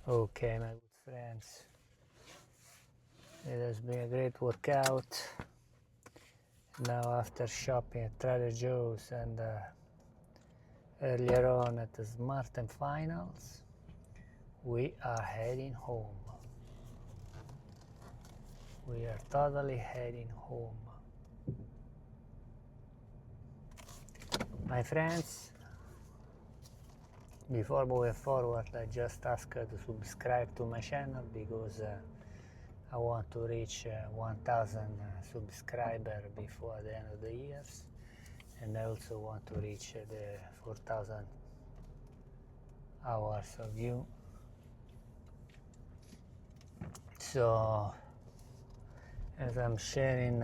Okay, my good friends, it has been a great workout. Now, after shopping at Trader Joe's and earlier on at the Smart and Finals, we are heading home. We are totally heading home. My friends, before moving forward, I just ask to subscribe to my channel because I want to reach 1000 subscribers before the end of the year, and I also want to reach the 4000 hours of view. So as I'm sharing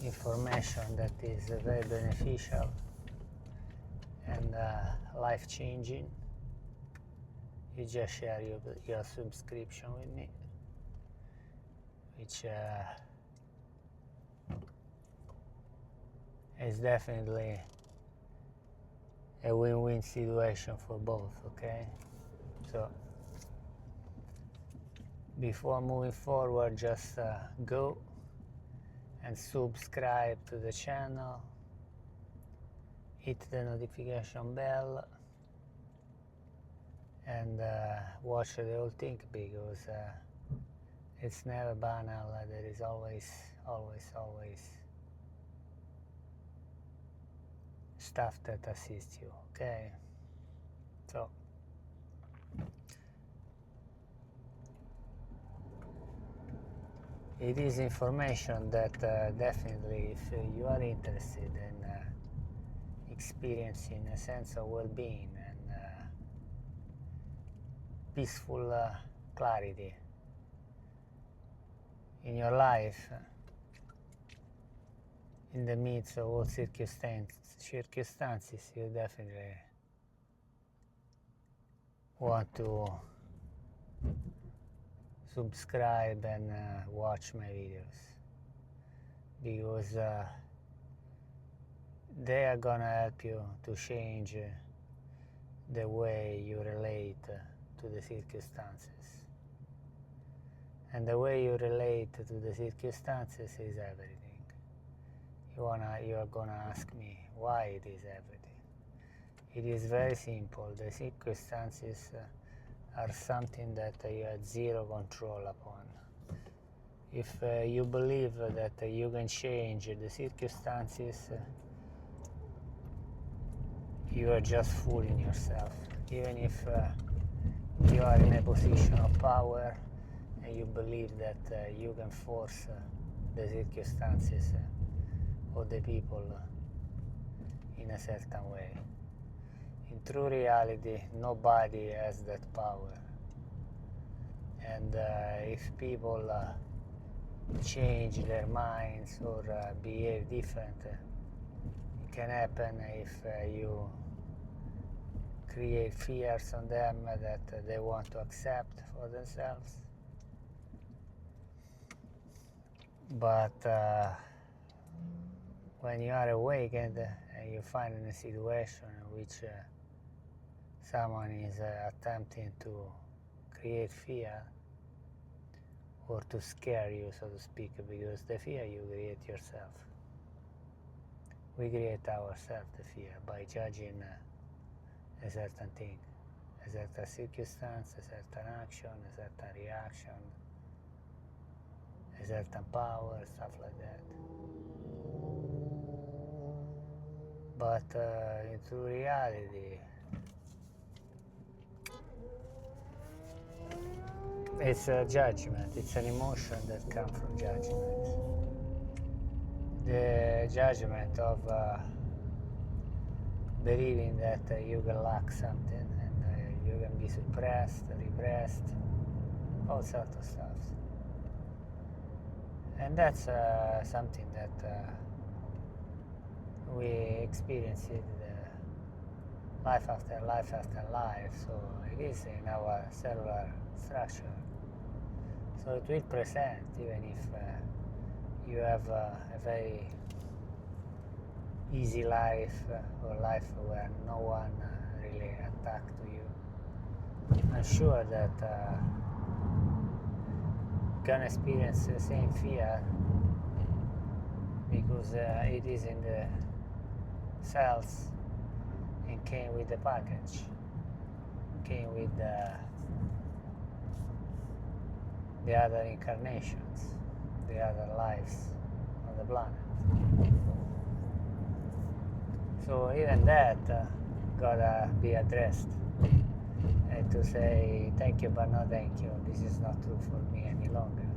information that is very beneficial and life-changing, you just share your subscription with me, which is definitely a win-win situation for both, okay? So before moving forward, just go and subscribe to the channel, hit the notification bell, and watch the whole thing, because it's never banal. There is always stuff that assists you, okay? So it is information that definitely, if you are interested in experiencing a sense of well-being and peaceful clarity in your life, in the midst of all circumstances, you definitely want to subscribe and watch my videos, because they are gonna help you to change the way you relate to the circumstances. And the way you relate to the circumstances is everything. You are gonna ask me why it is everything. It is very simple. The circumstances are something that you have zero control upon. If you believe that you can change the circumstances, you are just fooling yourself. Even if you are in a position of power and you believe that you can force the circumstances of the people in a certain way. In true reality, nobody has that power. And if people change their minds or behave different, it can happen if you create fears on them that they want to accept for themselves. But when you are awakened and you find in a situation in which someone is attempting to create fear or to scare you, so to speak, because the fear you create yourself. We create ourselves the fear by judging a certain thing, a certain circumstance, a certain action, a certain reaction, a certain power, stuff like that. But in true reality, it's a judgment, it's an emotion that comes from judgment. The judgment of believing that you can lack something and you can be suppressed, repressed, all sorts of stuff. And that's something that we experience it life after life after life, so it is in our cellular structure. So it will present even if you have a very easy life or life where no one really attacked you. I'm sure that gonna experience the same fear, because it is in the cells and came with the package, came with the other incarnations, the other lives on the planet. So even that gotta be addressed, and to say thank you but no thank you. This is not true for me any longer.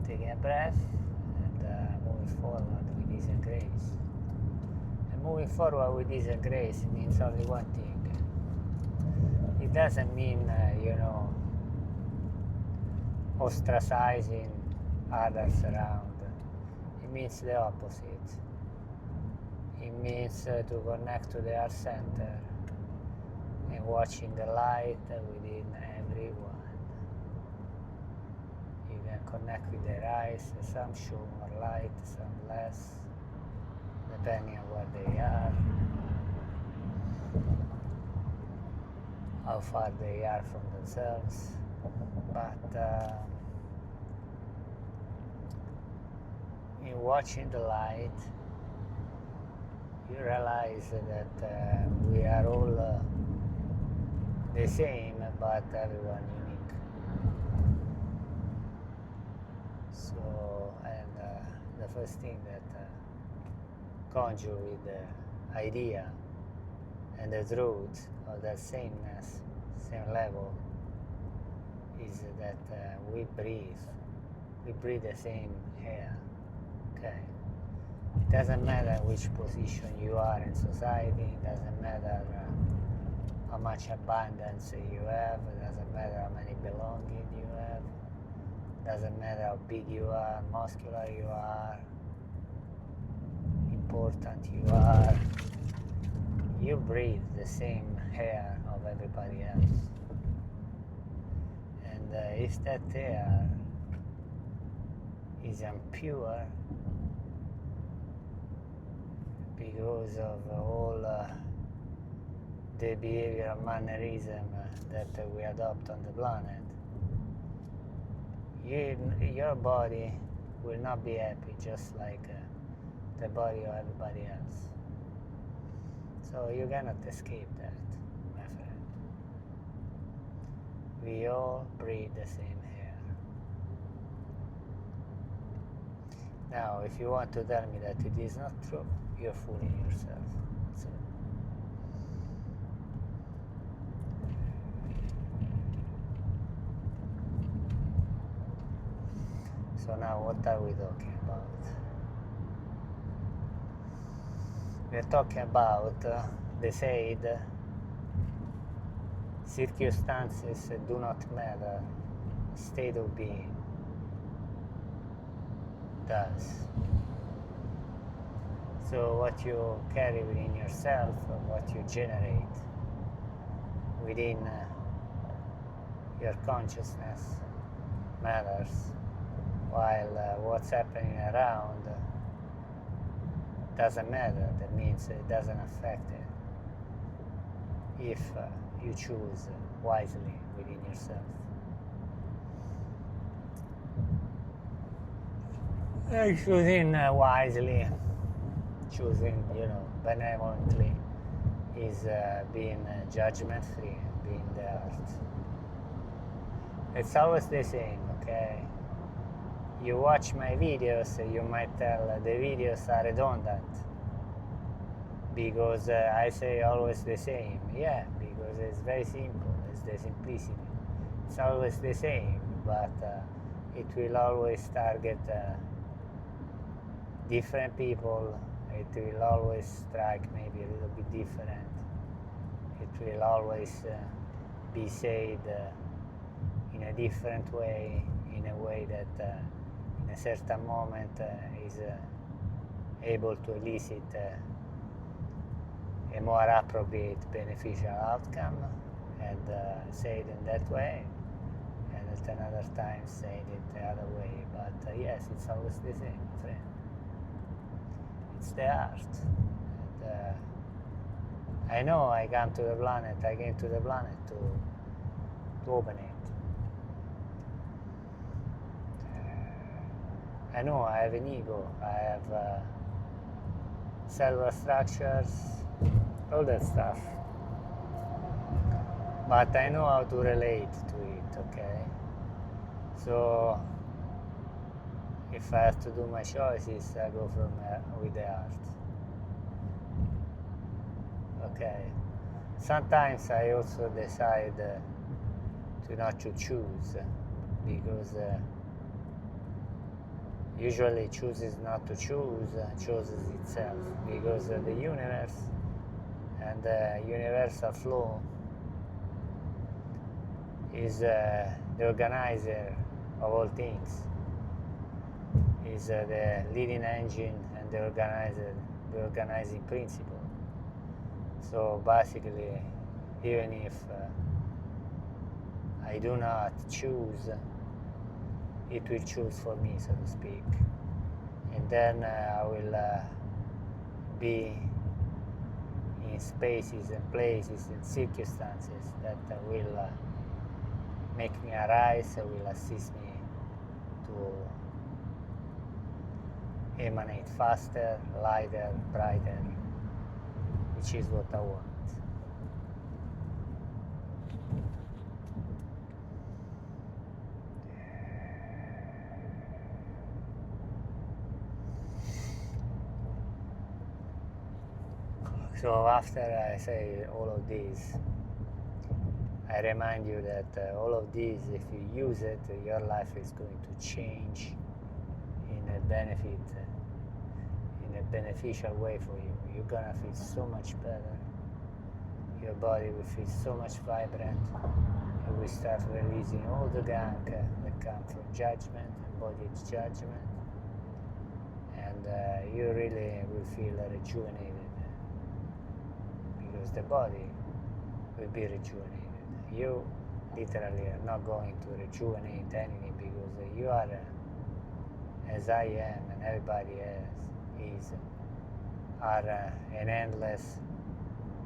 Taking a breath and moving forward with ease and grace. And moving forward with ease and grace means only one thing. It doesn't mean ostracizing others around. It means the opposite. It means to connect to the heart center and watching the light within everyone. You can connect with their eyes, some show more light, some less, depending on where they are, how far they are from themselves. But in watching the light, you realize that we are all the same, but everyone unique. So, and the first thing that conjure with the idea and the truth of that sameness, same level, is that we breathe the same air. Okay. It doesn't matter which position you are in society, it doesn't matter how much abundance you have, it doesn't matter how many belongings you have, it doesn't matter how big you are, muscular you are, important you are. You breathe the same air of everybody else. And if that air is impure, because of all the behavioral mannerism that we adopt on the planet, your body will not be happy, just like the body of everybody else. So you cannot escape that, my friend. We all breathe the same air. Now, if you want to tell me that it is not true, you're fooling yourself. That's it. So now what are we talking about? We're talking about the said circumstances do not matter, state of being does. So what you carry within yourself, what you generate within your consciousness matters, while what's happening around doesn't matter. That means it doesn't affect it if you choose wisely within yourself. Choosing wisely, choosing, benevolently, is being judgment-free, being the art. It's always the same, okay? You watch my videos, you might tell the videos are redundant because I say always the same. Yeah, because it's very simple, it's the simplicity. It's always the same, but it will always target different people. It will always strike maybe a little bit different. It will always be said in a different way, in a way that in a certain moment is able to elicit a more appropriate beneficial outcome, and say it in that way, and at another time say it the other way. But yes, it's always the same, friend. It's the art. And I know I came to the planet to open it. I know I have an ego, I have cellular structures, all that stuff. But I know how to relate to it, okay? So if I have to do my choices, I go with the heart. Okay. Sometimes I also decide to not to choose, because usually chooses not to choose, chooses itself, because the universe and the universal flow is the organizer of all things, is the leading engine and the organizing principle. So basically, even if I do not choose, it will choose for me, so to speak. And then I will be in spaces and places and circumstances that will make me arise, will assist me to emanate faster, lighter, brighter, which is what I want. So after I say all of this, I remind you that all of this, if you use it, your life is going to change in a beneficial way for you. You're gonna feel so much better. Your body will feel so much vibrant. You will start releasing all the gunk that comes from judgment and body judgment, and you really will feel rejuvenated, because the body will be rejuvenated. You literally are not going to rejuvenate anything, because you are, as I am and everybody is, are an endless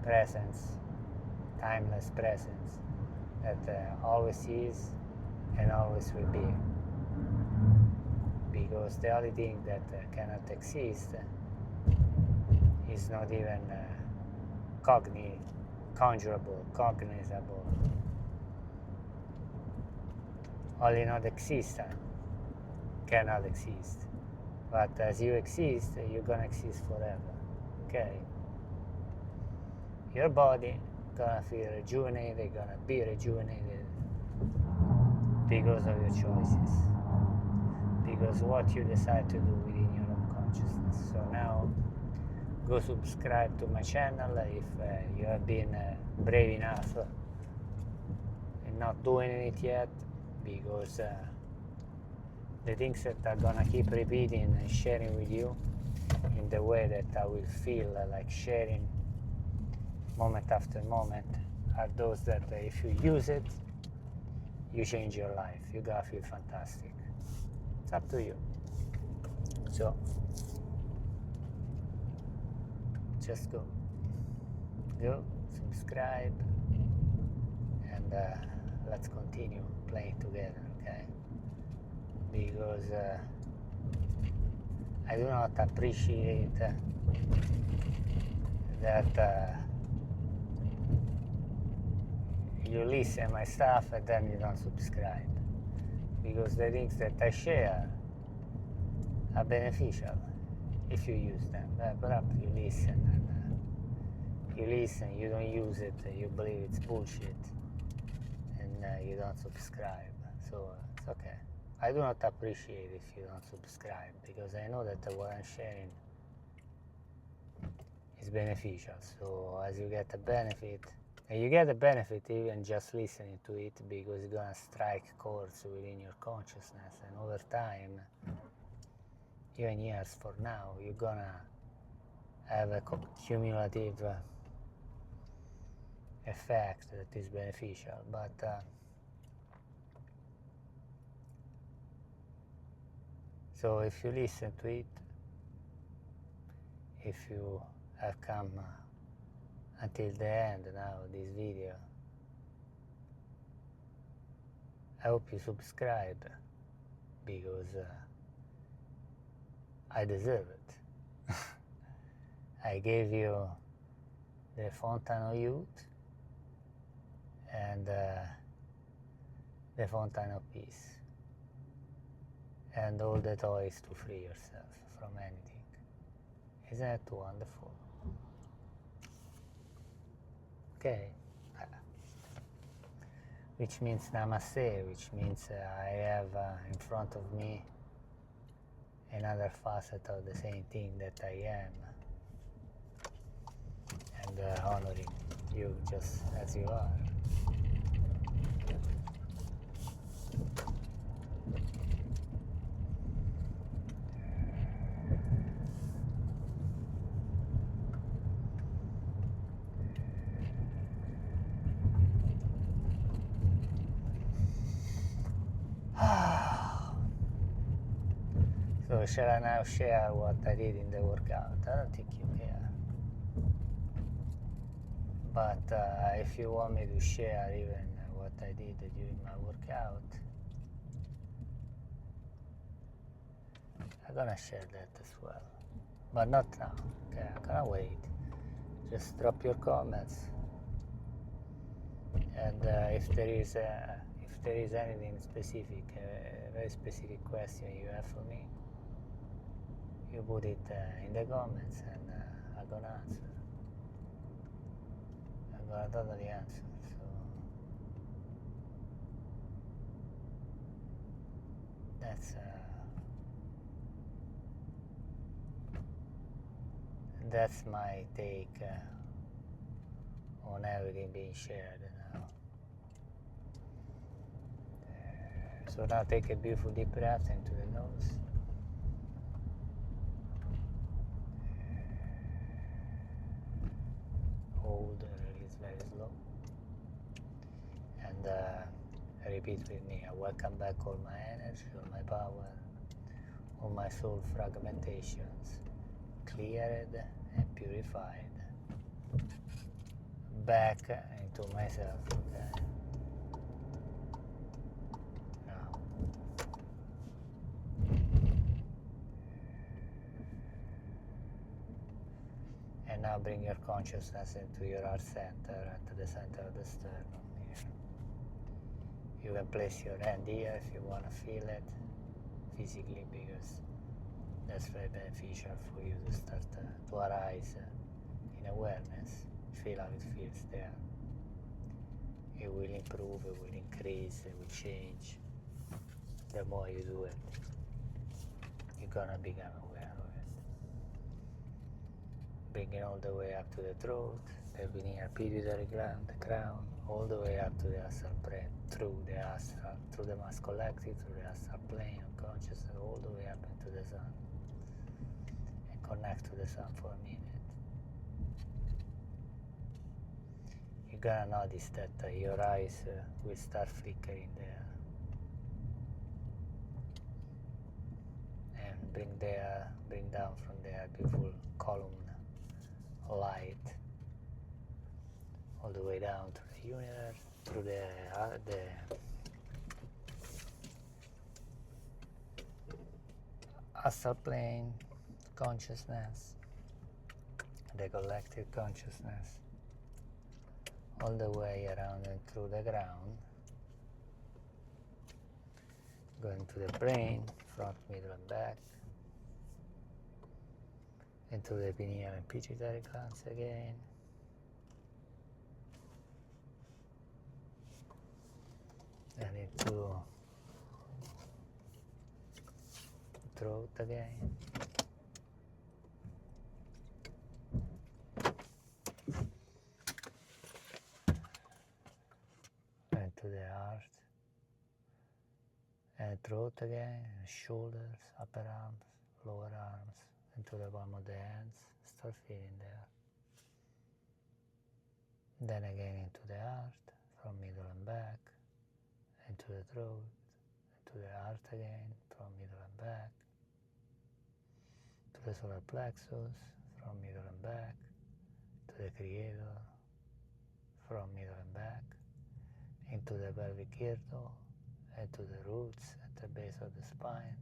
presence, timeless presence that always is and always will be. Because the only thing that cannot exist is not even cognizable. Only not existent cannot exist. But as you exist, you're gonna exist forever. Okay? Your body gonna feel rejuvenated, gonna be rejuvenated because of your choices. Because what you decide to do within your own consciousness. So now go subscribe to my channel if you have been brave enough and not doing it yet, because the things that I'm gonna keep repeating and sharing with you in the way that I will feel like sharing moment after moment are those that if you use it, you change your life. You're gonna feel fantastic. It's up to you. So just go, subscribe, and let's continue playing together, okay? Because I do not appreciate that you listen my stuff and then you don't subscribe, because the things that I share are beneficial if you use them. Perhaps you listen and you don't use it, you believe it's bullshit, and you don't subscribe. So it's okay. I do not appreciate if you don't subscribe, because I know that what I'm sharing is beneficial. So as you get a benefit, and you get a benefit even just listening to it, because it's gonna strike chords within your consciousness, and over time, even years from now, you're gonna have a cumulative effect that is beneficial. But so if you listen to it, if you have come until the end now of this video. I hope you subscribe, because I deserve it. I gave you the Fountain of Youth and the Fountain of Peace, and all the toys to free yourself from anything. Isn't that wonderful? Okay. Which means namaste, which means I have in front of me another facet of the same thing that I am, and honoring you just as you are. So shall I now share what I did in the workout? I don't think you care. But if you want me to share even what I did during my workout, I'm gonna share that as well. But not now. Okay, I can't wait. Just drop your comments. And if there is anything specific, a very specific question you have for me, you put it in the comments, and I'm gonna answer. I'm gonna totally answer. So that's my take on everything being shared now. So now take a beautiful deep breath into the nose. Hold and release very slow. And repeat with me. I welcome back all my energy, all my power, all my soul fragmentations, cleared and purified. Back into myself. Okay. Now. And now bring your consciousness into your heart center, into the center of the sternum here. You can place your hand here if you want to feel it physically, because that's very beneficial for you to start to arise in awareness. Feel how it feels there. It will improve, it will increase, it will change. The more you do it, you're gonna become aware of it. Bring it all the way up to the throat, the pineal pituitary gland, the crown, all the way up to the astral plane, through the mass collective, through the astral plane of consciousness, all the way up into the sun. And connect to the sun for a minute. You're gonna notice that your eyes will start flickering there. And bring down from there beautiful column light all the way down to the universe, through the astral plane consciousness, the collective consciousness, all the way around and through the ground, going to the brain, front, middle and back, into the pineal and pituitary glands again, and into throat again, and to the heart, and throat again, shoulders, upper arms, lower arms, into the palm of the hands. Start feeling there. Then again into the heart, from middle and back, into the throat, into the heart again, from middle and back, to the solar plexus, from middle and back, to the creator, from middle and back, into the pelvic girdle, and to the roots at the base of the spine,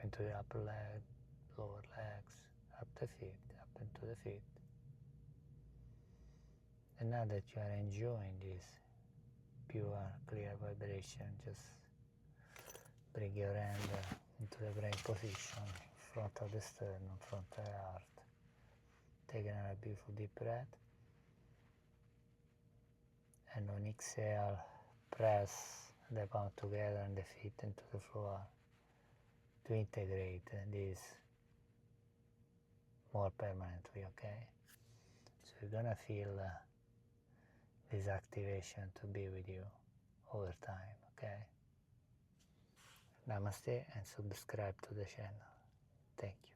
into the upper leg, lower legs, up the feet, up into the feet. And now that you are enjoying this pure, clear vibration, just bring your hand into the brain position, front of the sternum, front of the heart. Take another beautiful deep breath. And on exhale, press the palm together and the feet into the floor to integrate this more permanently, okay? So you're gonna feel this activation to be with you over time, okay? Namaste and subscribe to the channel. Thank you.